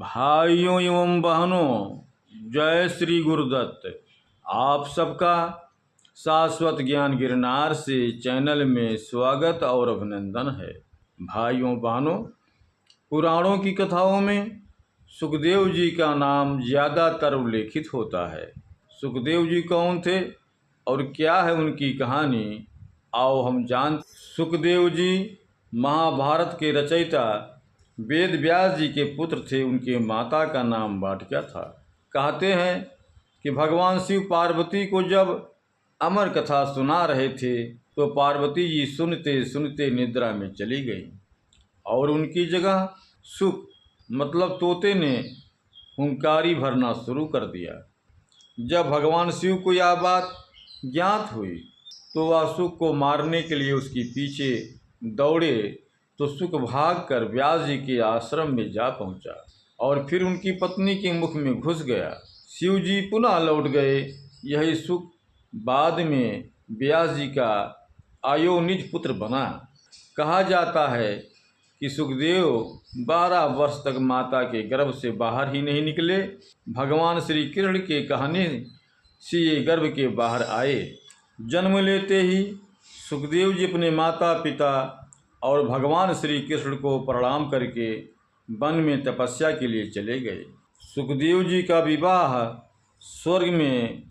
भाइयों एवं बहनों, जय श्री गुरुदत्त। आप सबका शाश्वत ज्ञान गिरनार से चैनल में स्वागत और अभिनंदन है। भाइयों बहनों, पुराणों की कथाओं में सुखदेव जी का नाम ज़्यादातर उल्लेखित होता है। सुखदेव जी कौन थे और क्या है उनकी कहानी, आओ हम जान। सुखदेव जी महाभारत के रचयिता वेद व्यास जी के पुत्र थे। उनके माता का नाम वाटिका था। कहते हैं कि भगवान शिव पार्वती को जब अमर कथा सुना रहे थे तो पार्वती जी सुनते सुनते निद्रा में चली गई और उनकी जगह सुख मतलब तोते ने हुंकारी भरना शुरू कर दिया। जब भगवान शिव को यह बात ज्ञात हुई तो वह सुख को मारने के लिए उसके पीछे दौड़े तो सुख भागकर व्यास जी के आश्रम में जा पहुंचा और फिर उनकी पत्नी के मुख में घुस गया। शिव जी पुनः लौट गए। यही सुख बाद में व्यास जी का अयोनिज पुत्र बना। कहा जाता है कि सुखदेव 12 वर्ष तक माता के गर्भ से बाहर ही नहीं निकले। भगवान श्री कृष्ण के कहने से ये गर्भ के बाहर आए। जन्म लेते ही सुखदेव जी अपने माता पिता और भगवान श्री कृष्ण को प्रणाम करके वन में तपस्या के लिए चले गए। सुखदेव जी का विवाह स्वर्ग में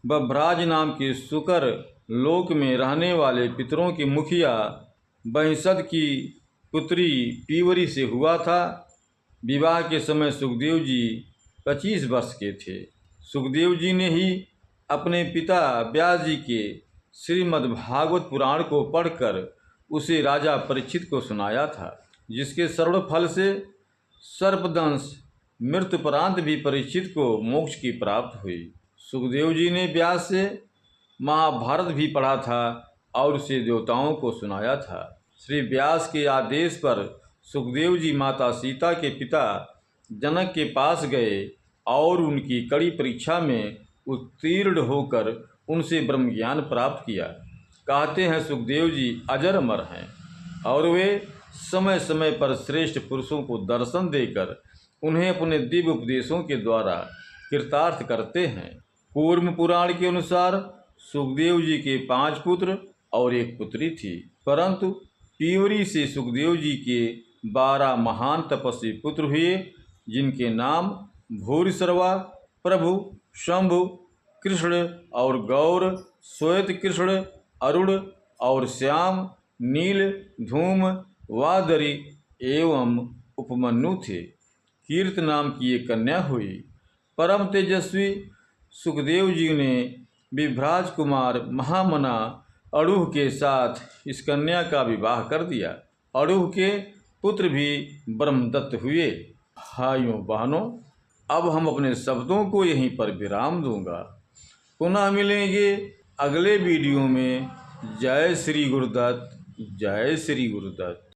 बभ्राज नाम के शुकर लोक में रहने वाले पितरों के मुखिया बहिषद की पुत्री पीवरी से हुआ था। विवाह के समय सुखदेव जी 25 वर्ष के थे। सुखदेव जी ने ही अपने पिता व्यास जी के श्रीमद्भागवत पुराण को पढ़कर उसे राजा परीक्षित को सुनाया था, जिसके श्रवण फल से सर्पदंश मृत्युपरांत भी परीक्षित को मोक्ष की प्राप्त हुई। सुखदेव जी ने व्यास से महाभारत भी पढ़ा था और उसे देवताओं को सुनाया था। श्री व्यास के आदेश पर सुखदेव जी माता सीता के पिता जनक के पास गए और उनकी कड़ी परीक्षा में उत्तीर्ण होकर उनसे ब्रह्म ज्ञान प्राप्त किया। कहते हैं सुखदेव जी अजर अमर हैं और वे समय समय पर श्रेष्ठ पुरुषों को दर्शन देकर उन्हें अपने दिव्य उपदेशों के द्वारा कृतार्थ करते हैं। कूर्म पुराण के अनुसार सुखदेव जी के 5 पुत्र और 1 पुत्री थी, परंतु पीवरी से सुखदेव जी के 12 महान तपस्वी पुत्र हुए, जिनके नाम भूरिश्रवा, प्रभु, शंभु, कृष्ण और गौर, श्वेत कृष्ण, अरुण और श्याम, नील, धूम, वादरी एवं उपमन्यु थे। कीर्त नाम की एक कन्या हुई। परम तेजस्वी सुखदेव जी ने विभ्राज कुमार महामना अड़ूह के साथ इस कन्या का विवाह कर दिया। अड़ूह के पुत्र भी ब्रह्मदत्त हुए। भाइयों बहनों, अब हम अपने शब्दों को यहीं पर विराम दूंगा। पुनः मिलेंगे अगले वीडियो में। जय श्री गुरुदत्त, जय श्री गुरुदत्त।